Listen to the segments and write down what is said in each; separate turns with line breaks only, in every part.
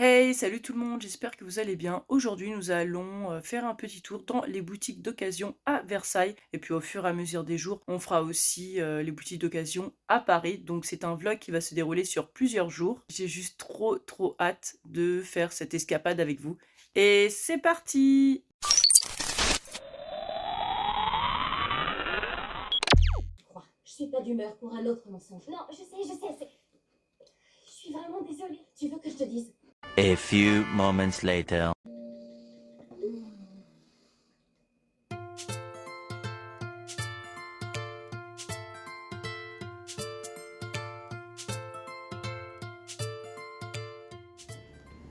Hey, salut tout le monde, j'espère que vous allez bien. Aujourd'hui, nous allons faire un petit tour dans les boutiques d'occasion à Versailles. Et puis au fur et à mesure des jours, on fera aussi les boutiques d'occasion à Paris. Donc c'est un vlog qui va se dérouler sur plusieurs jours. J'ai juste trop hâte de faire cette escapade avec vous. Et c'est parti!
Crois, je suis pas d'humeur pour un autre mensonge. Non, je sais, c'est... Je suis vraiment désolée. Tu veux que je te dise?
A few moments later.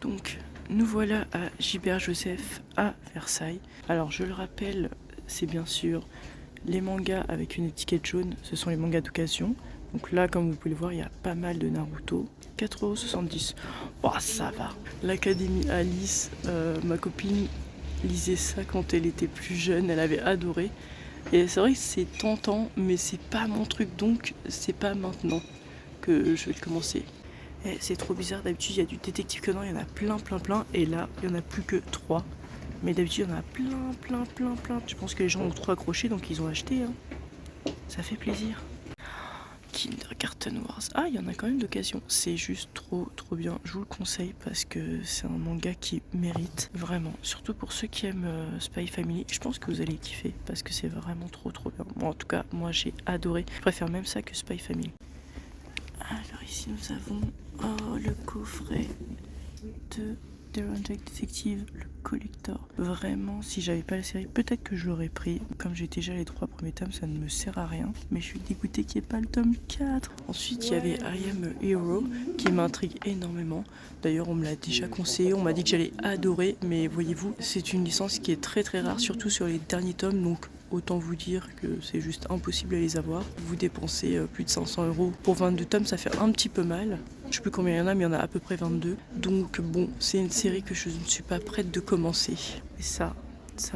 Donc, nous voilà à Gilbert Joseph à Versailles. Alors, je le rappelle, c'est bien sûr les mangas avec une étiquette jaune, ce sont les mangas d'occasion. Donc là, comme vous pouvez le voir, il y a pas mal de Naruto. 4,70 €. Oh, ça va. L'Académie Alice, ma copine lisait ça quand elle était plus jeune, elle avait adoré. Et c'est vrai que c'est tentant, mais c'est pas mon truc, donc c'est pas maintenant que je vais le commencer. Et c'est trop bizarre, d'habitude il y a du détective Conan, il y en a plein, et là il y en a plus que 3. Mais d'habitude il y en a plein. Je pense que les gens ont trop accroché, donc ils ont acheté, hein. Ça fait plaisir. Kindergarten Wars. Ah, il y en a quand même d'occasion. C'est juste trop bien. Je vous le conseille parce que c'est un manga qui mérite vraiment. Surtout pour ceux qui aiment Spy Family. Je pense que vous allez kiffer parce que c'est vraiment trop bien. Bon, en tout cas, moi j'ai adoré. Je préfère même ça que Spy Family. Alors ici nous avons le coffret de Deranged Detective, le collector. Vraiment, si j'avais pas la série, peut-être que je l'aurais pris. Comme j'ai déjà les 3 premiers tomes, ça ne me sert à rien. Mais je suis dégoûtée qu'il n'y ait pas le tome 4. Ensuite, il y avait I Am a Hero qui m'intrigue énormément. D'ailleurs, on me l'a déjà conseillé, on m'a dit que j'allais adorer. Mais voyez-vous, c'est une licence qui est très rare, surtout sur les derniers tomes. Donc autant vous dire que c'est juste impossible à les avoir. Vous dépensez plus de 500 € pour 22 tomes, ça fait un petit peu mal. Je sais plus combien il y en a, mais il y en a à peu près 22. Donc bon, c'est une série que je ne suis pas prête de commencer. Et ça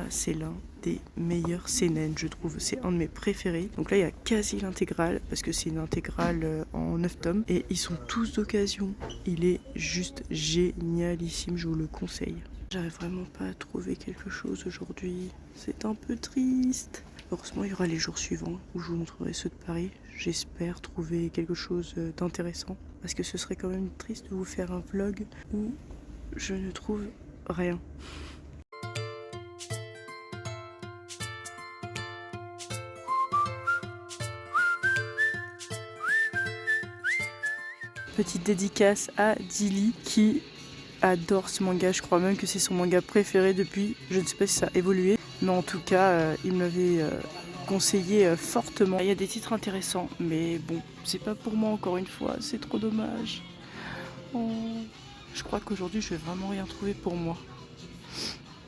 c'est l'un des meilleurs seinen, je trouve. C'est un de mes préférés. Donc là, il y a quasi l'intégrale, parce que c'est une intégrale en 9 tomes. Et ils sont tous d'occasion. Il est juste génialissime, je vous le conseille. J'arrive vraiment pas à trouver quelque chose aujourd'hui. C'est un peu triste. Heureusement, il y aura les jours suivants où je vous montrerai ceux de Paris. J'espère trouver quelque chose d'intéressant. Parce que ce serait quand même triste de vous faire un vlog où je ne trouve rien. Petite dédicace à Dilly qui adore ce manga. Je crois même que c'est son manga préféré depuis. Je ne sais pas si ça a évolué. Mais en tout cas, il m'avait conseillé fortement. Il y a des titres intéressants. Mais bon, c'est pas pour moi encore une fois. C'est trop dommage. Oh. Je crois qu'aujourd'hui, je vais vraiment rien trouver pour moi.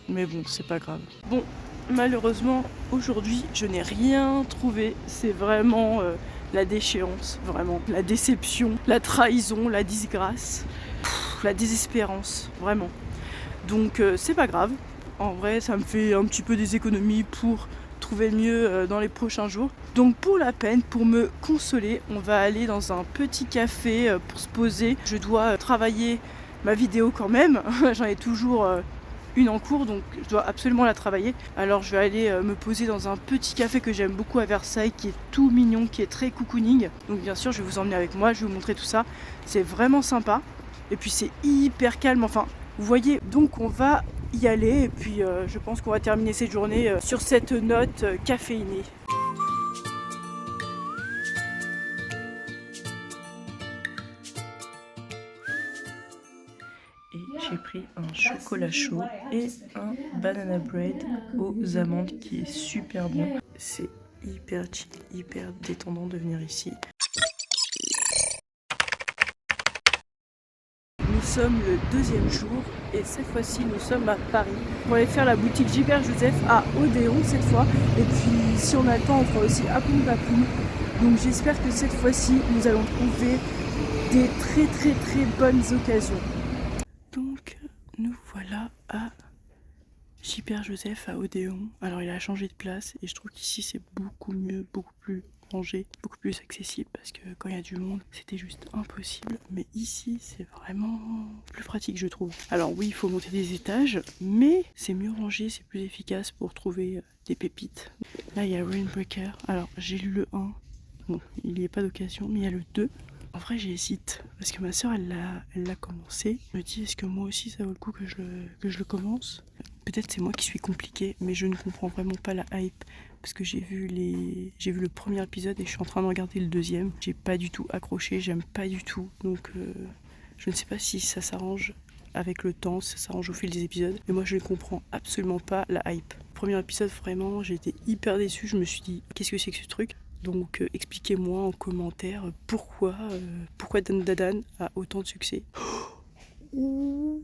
Mais bon, c'est pas grave. Bon, malheureusement, aujourd'hui, je n'ai rien trouvé. C'est vraiment la déchéance, vraiment. La déception, la trahison, la disgrâce, la désespérance, vraiment. Donc, c'est pas grave. En vrai, ça me fait un petit peu des économies pour trouver mieux dans les prochains jours. Donc pour la peine, pour me consoler, on va aller dans un petit café pour se poser. Je dois travailler ma vidéo quand même. J'en ai toujours une en cours, donc je dois absolument la travailler. Alors je vais aller me poser dans un petit café que j'aime beaucoup à Versailles, qui est tout mignon, qui est très cocooning. Donc bien sûr, je vais vous emmener avec moi, je vais vous montrer tout ça. C'est vraiment sympa. Et puis c'est hyper calme, enfin, vous voyez. Donc on va y aller, et puis je pense qu'on va terminer cette journée sur cette note caféinée. Et j'ai pris un chocolat chaud et un banana bread aux amandes qui est super bon. C'est hyper chill, hyper détendant de venir ici. Nous sommes le 2e jour et cette fois-ci nous sommes à Paris. On va aller faire la boutique Gilbert Joseph à Odéon cette fois. Et puis si on a le temps, on fera aussi à Poum Papoum. Donc j'espère que cette fois-ci nous allons trouver des très bonnes occasions. Donc nous voilà à Gilbert Joseph à Odéon. Alors il a changé de place et je trouve qu'ici c'est beaucoup mieux, beaucoup plus rangé, beaucoup plus accessible parce que quand il y a du monde, c'était juste impossible. Mais ici, c'est vraiment plus pratique, je trouve. Alors oui, il faut monter des étages, mais c'est mieux rangé, c'est plus efficace pour trouver des pépites. Là, il y a Rainbreaker. Alors, j'ai lu le 1. Bon, il n'y a pas d'occasion, mais il y a le 2. En vrai, j'hésite parce que ma soeur, elle l'a commencé. Je me dis, est-ce que moi aussi, ça vaut le coup que je le commence? Peut-être c'est moi qui suis compliquée, mais je ne comprends vraiment pas la hype. Parce que j'ai vu le premier épisode et je suis en train de regarder le deuxième. J'ai pas du tout accroché, j'aime pas du tout. Donc je ne sais pas si ça s'arrange avec le temps, si ça s'arrange au fil des épisodes. Mais moi je ne comprends absolument pas la hype. Premier épisode, vraiment, j'ai été hyper déçue. Je me suis dit, qu'est-ce que c'est que ce truc? Donc expliquez-moi en commentaire pourquoi Dan Dadan a autant de succès. Oh,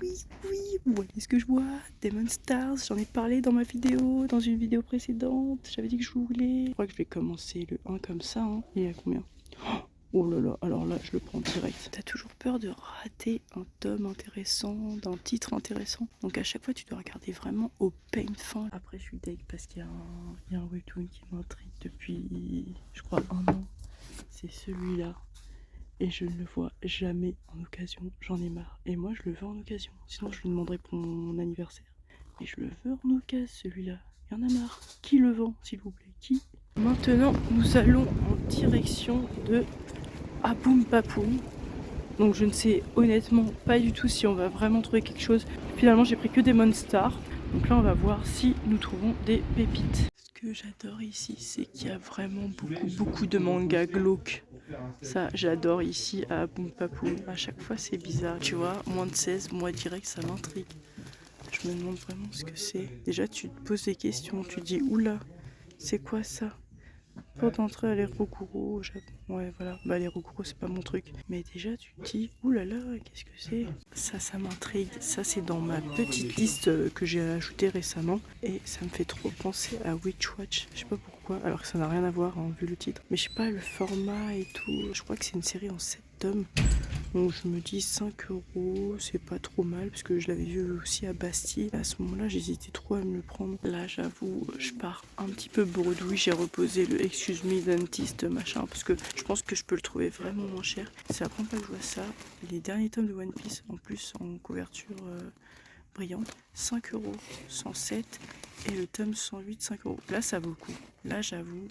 oui, vous voyez ce que je vois? Demon Stars, j'en ai parlé dans une vidéo précédente. J'avais dit que je voulais. Je crois que je vais commencer le 1 comme ça. Hein. Il y a combien? Oh là là, alors là, je le prends direct. T'as toujours peur de rater un tome intéressant, d'un titre intéressant. Donc à chaque fois, tu dois regarder vraiment au peigne fin. Après, je suis deg parce qu'il y a un webtoon qui m'intrigue depuis, je crois, 1 an. C'est celui-là. Et je ne le vois jamais en occasion. J'en ai marre. Et moi, je le veux en occasion. Sinon, je lui demanderai pour mon anniversaire. Mais je le veux en occasion, celui-là. Il y en a marre. Qui le vend, s'il vous plaît? Qui? Maintenant, nous allons en direction de Aboum Papoum. Donc, je ne sais honnêtement pas du tout si on va vraiment trouver quelque chose. Finalement, j'ai pris que des Monstars. Donc là, on va voir si nous trouvons des pépites. Ce que j'adore ici, c'est qu'il y a vraiment beaucoup de mangas glauques. Ça, j'adore ici à Aboum Papoum. À chaque fois, c'est bizarre. Tu vois, moins de 16, moi direct, ça m'intrigue. Je me demande vraiment ce que c'est. Déjà, tu te poses des questions. Tu te dis, oula, c'est quoi ça? Porte d'entrée à l'Irokuro au Japon. Ouais, voilà. Bah, l'Irokuro, c'est pas mon truc. Mais déjà, tu te dis, oulala, qu'est-ce que c'est? Ça m'intrigue. Ça, c'est dans ma petite liste que j'ai ajoutée récemment. Et ça me fait trop penser à Witch Watch. Je sais pas pourquoi, alors que ça n'a rien à voir, hein, vu le titre. Mais je sais pas, le format et tout. Je crois que c'est une série en 7 tomes. Donc je me dis 5 €, c'est pas trop mal parce que je l'avais vu aussi à Bastille. À ce moment-là, j'hésitais trop à me le prendre. Là, j'avoue, je pars un petit peu bredouille. J'ai reposé le Excuse Me Dentist machin parce que je pense que je peux le trouver vraiment moins cher. C'est la première fois que je vois ça. Les derniers tomes de One Piece, en plus en couverture brillante, 5 €, 107 et le tome 108, 5 €. Là, ça vaut le coup. Là, j'avoue.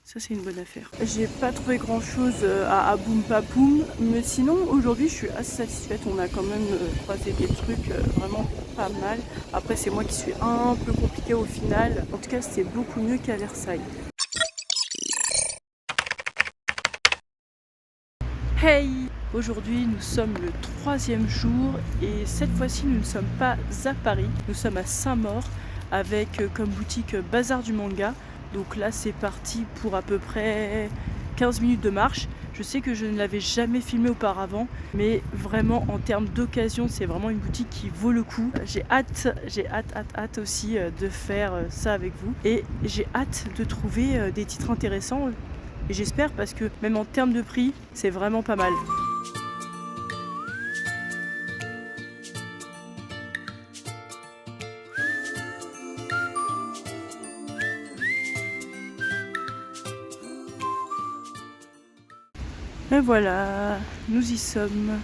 Ça, c'est une bonne affaire. J'ai pas trouvé grand chose à Aboum Papoum, mais sinon aujourd'hui je suis assez satisfaite. On a quand même croisé des trucs vraiment pas mal. Après, c'est moi qui suis un peu compliquée au final. En tout cas, c'était beaucoup mieux qu'à Versailles. Hey! Aujourd'hui, nous sommes le 3e jour et cette fois-ci, nous ne sommes pas à Paris. Nous sommes à Saint-Maur avec comme boutique Bazar du Manga. Donc là, c'est parti pour à peu près 15 minutes de marche. Je sais que je ne l'avais jamais filmé auparavant, mais vraiment en termes d'occasion, c'est vraiment une boutique qui vaut le coup. J'ai hâte aussi de faire ça avec vous. Et j'ai hâte de trouver des titres intéressants. Et j'espère parce que même en termes de prix, c'est vraiment pas mal. Et voilà, nous y sommes.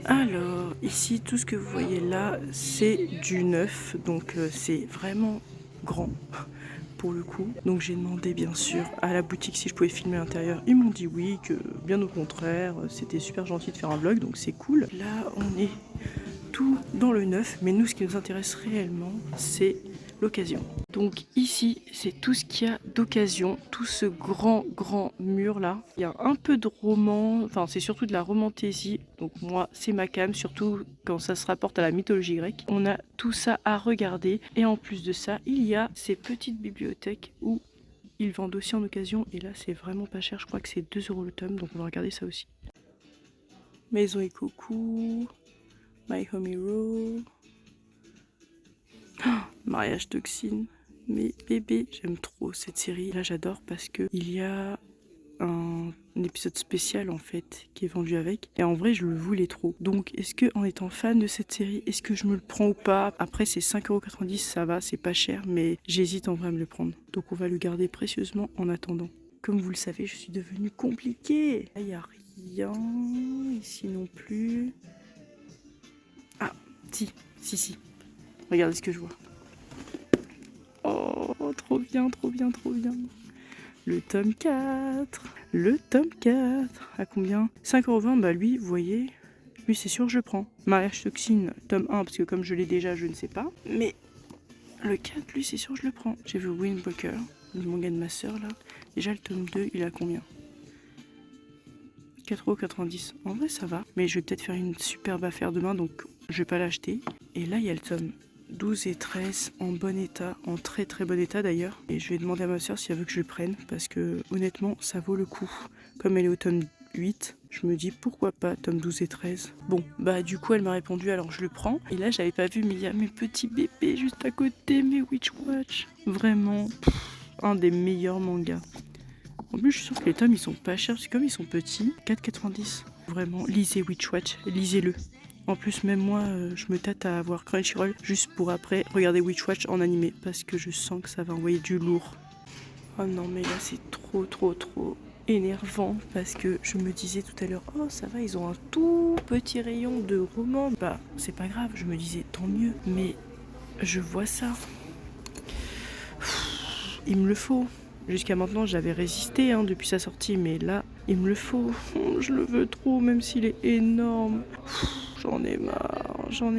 Alors, ici, tout ce que vous voyez là, c'est du neuf, donc c'est vraiment grand pour le coup. Donc j'ai demandé bien sûr à la boutique si je pouvais filmer l'intérieur. Ils m'ont dit oui, que bien au contraire, c'était super gentil de faire un vlog, donc c'est cool. Là, on est tout dans le neuf, mais nous, ce qui nous intéresse réellement, c'est l'occasion. Donc ici, c'est tout ce qu'il y a d'occasion, tout ce grand mur là. Il y a un peu de roman, enfin c'est surtout de la romantaisie, donc moi c'est ma came, surtout quand ça se rapporte à la mythologie grecque. On a tout ça à regarder et en plus de ça, il y a ces petites bibliothèques où ils vendent aussi en occasion et là c'est vraiment pas cher, je crois que c'est 2 € le tome, donc on va regarder ça aussi. Maison et Coucou, My Home Hero, Mariage Toxine. Mais bébé, j'aime trop cette série. Là, j'adore parce que il y a un épisode spécial en fait qui est vendu avec. Et en vrai, je le voulais trop. Donc, est-ce que en étant fan de cette série, est-ce que je me le prends ou pas? Après, c'est 5,90€, ça va, c'est pas cher, mais j'hésite en vrai à me le prendre. Donc, on va le garder précieusement en attendant. Comme vous le savez, je suis devenue compliquée. Là, il n'y a rien. Ici non plus. Ah, si. Regardez ce que je vois. Oh, trop bien. Le tome 4. À combien? 5,20€. Bah lui, vous voyez, lui c'est sûr je le prends. Mariage toxine, tome 1, parce que comme je l'ai déjà, je ne sais pas. Mais le 4, lui c'est sûr je le prends. J'ai vu Windbreaker, le manga de ma soeur là. Déjà le tome 2, il a combien? 4,90€. En vrai ça va. Mais je vais peut-être faire une superbe affaire demain, donc je vais pas l'acheter. Et là il y a le tome 12 et 13 en bon état, en très très bon état d'ailleurs. Et je vais demander à ma soeur si elle veut que je le prenne, parce que honnêtement ça vaut le coup. Comme elle est au tome 8, je me dis pourquoi pas tome 12 et 13. Bon, bah du coup elle m'a répondu, alors je le prends. Et là j'avais pas vu, mais il y a mes petits bébés juste à côté, mes Witch Watch. Vraiment, un des meilleurs mangas. En plus je suis sûre que les tomes ils sont pas chers, parce que comme ils sont petits, 4,90€. Vraiment, lisez Witch Watch, lisez-le. En plus, même moi, je me tâte à avoir Crunchyroll juste pour après regarder Witch Watch en animé, parce que je sens que ça va envoyer du lourd. Oh non, mais là c'est trop énervant, parce que je me disais tout à l'heure, oh ça va, ils ont un tout petit rayon de romans. Bah c'est pas grave, je me disais tant mieux, mais je vois ça. Il me le faut. Jusqu'à maintenant, j'avais résisté depuis sa sortie, mais là, il me le faut. Je le veux trop, même s'il est énorme. J'en ai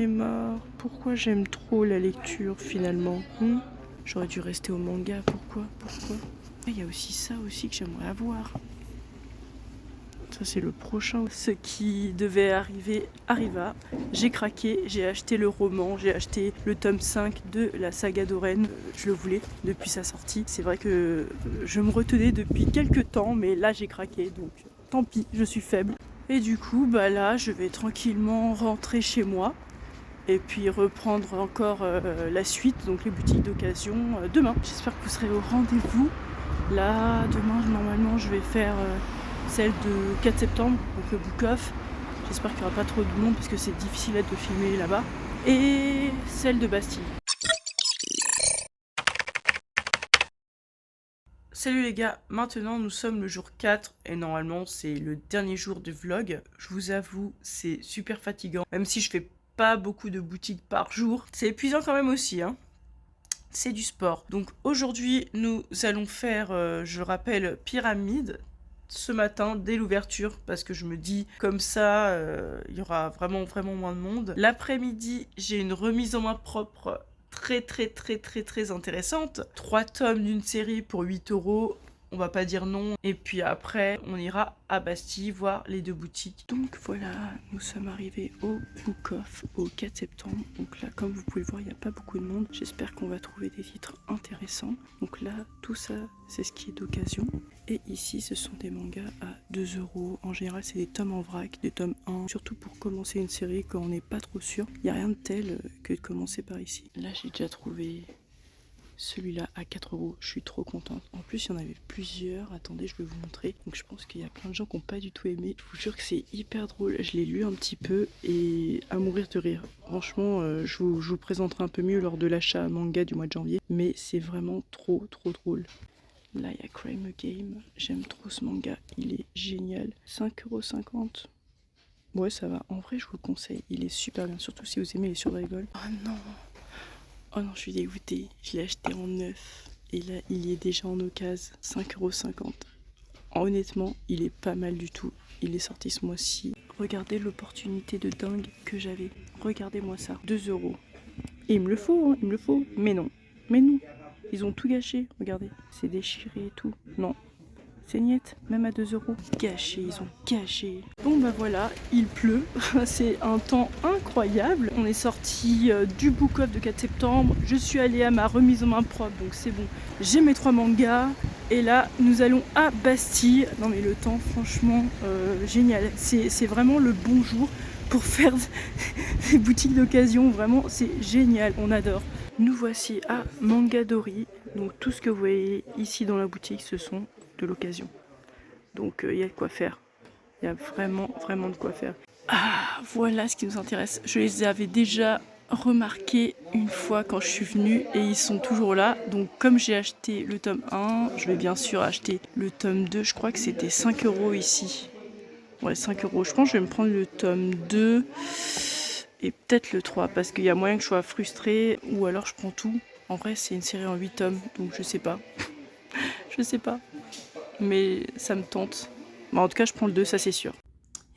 marre. Pourquoi j'aime trop la lecture, finalement? J'aurais dû rester au manga, pourquoi? Il y a aussi ça aussi que j'aimerais avoir. Ça, c'est le prochain. Ce qui devait arriver arriva. J'ai craqué, j'ai acheté le roman, j'ai acheté le tome 5 de la saga d'Oren. Je le voulais depuis sa sortie. C'est vrai que je me retenais depuis quelques temps, mais là j'ai craqué, donc tant pis, je suis faible. Et du coup, bah là, je vais tranquillement rentrer chez moi et puis reprendre encore la suite, donc les boutiques d'occasion, demain. J'espère que vous serez au rendez-vous. Là, demain, normalement, je vais faire celle de 4 septembre, donc le book-off. J'espère qu'il n'y aura pas trop de monde parce que c'est difficile de filmer là-bas. Et celle de Bastille. Salut les gars, maintenant nous sommes le jour 4 et normalement c'est le dernier jour de vlog. Je vous avoue, c'est super fatigant, même si je fais pas beaucoup de boutiques par jour. C'est épuisant quand même aussi, C'est du sport. Donc aujourd'hui nous allons faire, je rappelle, pyramide ce matin dès l'ouverture parce que je me dis comme ça il y aura vraiment moins de monde. L'après-midi j'ai une remise en main propre très intéressante. 3 tomes d'une série pour 8€. On va pas dire non. Et puis après, on ira à Bastille voir les 2 boutiques. Donc voilà, nous sommes arrivés au book-off au 4 septembre. Donc là, comme vous pouvez le voir, il n'y a pas beaucoup de monde. J'espère qu'on va trouver des titres intéressants. Donc là, tout ça, c'est ce qui est d'occasion. Et ici, ce sont des mangas à 2€. En général, c'est des tomes en vrac, des tomes 1. Surtout pour commencer une série quand on n'est pas trop sûr. Il n'y a rien de tel que de commencer par ici. Là, j'ai déjà trouvé celui-là à 4€, je suis trop contente. En plus, il y en avait plusieurs. Attendez, je vais vous montrer. Donc je pense qu'il y a plein de gens qui n'ont pas du tout aimé. Je vous jure que c'est hyper drôle. Je l'ai lu un petit peu et à mourir de rire. Franchement, je vous présenterai un peu mieux lors de l'achat manga du mois de janvier. Mais c'est vraiment trop drôle. Là, il y a Crime Game. J'aime trop ce manga. Il est génial. 5,50€. Ouais, ça va. En vrai, je vous le conseille. Il est super bien. Surtout si vous aimez les survival. Oh non, je suis dégoûtée. Je l'ai acheté en neuf. Et là, il y est déjà en occasion. 5,50€. Honnêtement, il est pas mal du tout. Il est sorti ce mois-ci. Regardez l'opportunité de dingue que j'avais. Regardez-moi ça. 2€. Et il me le faut, il me le faut. Mais non. Ils ont tout gâché. Regardez. C'est déchiré et tout. Non. C'est niette, même à 2€. Gâché, ils ont gâché. Bon bah voilà, il pleut. C'est un temps incroyable. On est sorti du book-off de 4 septembre. Je suis allée à ma remise en main propre, donc c'est bon. J'ai mes 3 mangas. Et là, nous allons à Bastille. Non mais le temps, franchement, génial. C'est vraiment le bon jour pour faire des boutiques d'occasion. Vraiment, c'est génial. On adore. Nous voici à Mangadori. Donc tout ce que vous voyez ici dans la boutique, ce sont de l'occasion. Donc il y a de quoi faire. Il y a vraiment de quoi faire. Ah, voilà ce qui nous intéresse. Je les avais déjà remarqués une fois quand je suis venue et ils sont toujours là. Donc comme j'ai acheté le tome 1, je vais bien sûr acheter le tome 2. Je crois que c'était 5 € ici. Ouais, 5 €. Je pense que je vais me prendre le tome 2 et peut-être le 3 parce qu'il y a moyen que je sois frustrée ou alors je prends tout. En vrai, c'est une série en 8 tomes, donc je sais pas. Je sais pas. Mais ça me tente. En tout cas, je prends le 2, ça c'est sûr.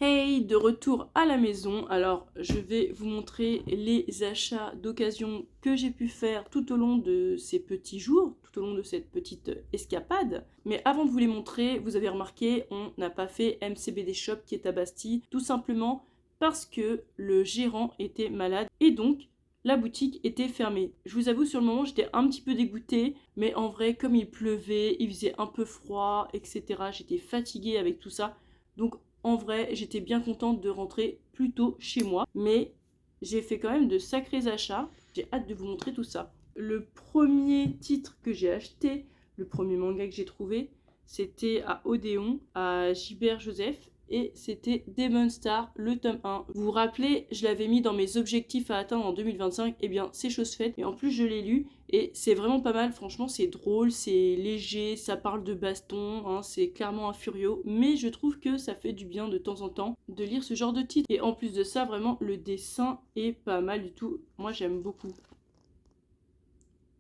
Hey, de retour à la maison. Alors, je vais vous montrer les achats d'occasion que j'ai pu faire tout au long de ces petits jours, tout au long de cette petite escapade. Mais avant de vous les montrer, vous avez remarqué, on n'a pas fait MCBD Shop qui est à Bastille, tout simplement parce que le gérant était malade et donc la boutique était fermée. Je vous avoue, sur le moment, j'étais un petit peu dégoûtée, mais en vrai, comme il pleuvait, il faisait un peu froid, etc., j'étais fatiguée avec tout ça. Donc, en vrai, j'étais bien contente de rentrer plus tôt chez moi, mais j'ai fait quand même de sacrés achats. J'ai hâte de vous montrer tout ça. Le premier titre que j'ai acheté, le premier manga que j'ai trouvé, c'était à Odéon, à Gilbert Joseph, et c'était Demon Star, le tome 1. Vous vous rappelez, je l'avais mis dans mes objectifs à atteindre en 2025, et bien c'est chose faite, et en plus je l'ai lu, et c'est vraiment pas mal, franchement c'est drôle, c'est léger, ça parle de baston, hein, c'est clairement un furio, mais je trouve que ça fait du bien de temps en temps de lire ce genre de titre. Et en plus de ça, vraiment le dessin est pas mal du tout, moi j'aime beaucoup.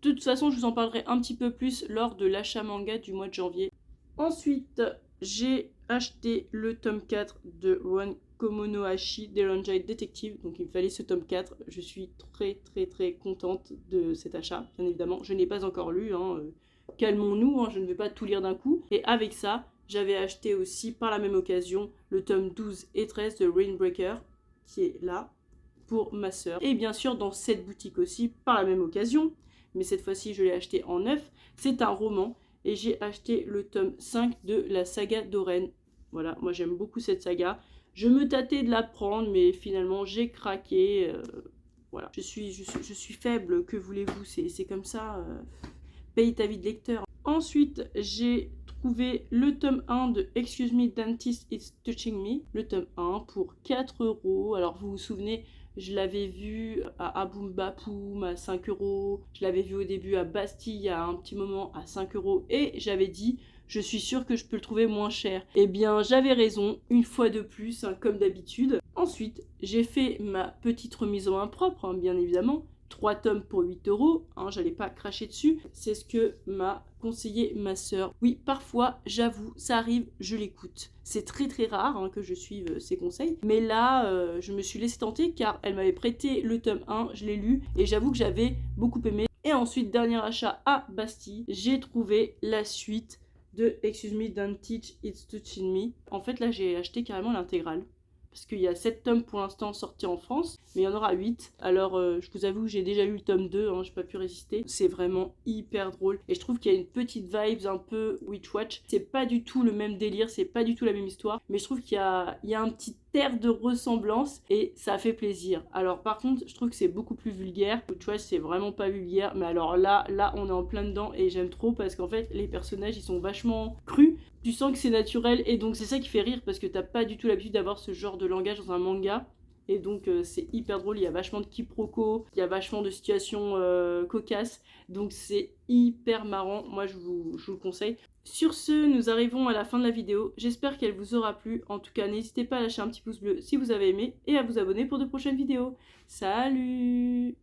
De toute façon, je vous en parlerai un petit peu plus lors de l'achat manga du mois de janvier. Ensuite, j'ai acheté le tome 4 de Ron Komonohashi Deranjai Detective. Donc il me fallait ce tome 4. Je suis très contente de cet achat, bien évidemment. Je n'ai pas encore lu, hein. Calmons-nous, hein, je ne vais pas tout lire d'un coup. Et avec ça, j'avais acheté aussi par la même occasion le tome 12 et 13 de Rainbreaker, qui est là, pour ma sœur. Et bien sûr dans cette boutique aussi, par la même occasion, mais cette fois-ci je l'ai acheté en neuf, c'est un roman. Et j'ai acheté le tome 5 de la saga d'Oren. Voilà, moi j'aime beaucoup cette saga. Je me tâtais de la prendre, mais finalement j'ai craqué. Voilà, je suis faible, que voulez-vous, c'est comme ça. Paye ta vie de lecteur. Ensuite, j'ai trouvé le tome 1 de Excuse Me Dentist It's Touching Me. Le tome 1 pour 4 €. Alors vous vous souvenez, je l'avais vu à Aboum Bapoum à 5 €. Je l'avais vu au début à Bastille il y a un petit moment à 5 €. Et j'avais dit, je suis sûre que je peux le trouver moins cher. Eh bien, j'avais raison, une fois de plus, hein, comme d'habitude. Ensuite, j'ai fait ma petite remise en main propre, hein, bien évidemment. 3 tomes pour 8 €, hein, j'allais pas cracher dessus. C'est ce que m'a conseillé ma sœur. Oui, parfois, j'avoue, ça arrive, je l'écoute. C'est très rare, hein, que je suive ses conseils. Mais là, je me suis laissée tenter car elle m'avait prêté le tome 1, je l'ai lu et j'avoue que j'avais beaucoup aimé. Et ensuite, dernier achat à Bastille, j'ai trouvé la suite de Excuse Me, Don't Teach, It's Touching Me. En fait, là, j'ai acheté carrément l'intégrale. Parce qu'il y a 7 tomes pour l'instant sortis en France, mais il y en aura 8. Alors, je vous avoue que j'ai déjà lu le tome 2, hein, j'ai pas pu résister. C'est vraiment hyper drôle. Et je trouve qu'il y a une petite vibe un peu Witch Watch. C'est pas du tout le même délire, c'est pas du tout la même histoire, mais je trouve qu'il y a un petit air de ressemblance et ça fait plaisir. Alors, par contre, je trouve que c'est beaucoup plus vulgaire. Witch Watch, c'est vraiment pas vulgaire, mais alors là, on est en plein dedans et j'aime trop parce qu'en fait, les personnages, ils sont vachement crus. Tu sens que c'est naturel et donc c'est ça qui fait rire parce que t'as pas du tout l'habitude d'avoir ce genre de langage dans un manga et donc c'est hyper drôle, il y a vachement de quiproquos, il y a vachement de situations cocasses, donc c'est hyper marrant, moi je vous le conseille. Sur ce, nous arrivons à la fin de la vidéo, j'espère qu'elle vous aura plu, en tout cas n'hésitez pas à lâcher un petit pouce bleu si vous avez aimé et à vous abonner pour de prochaines vidéos. Salut!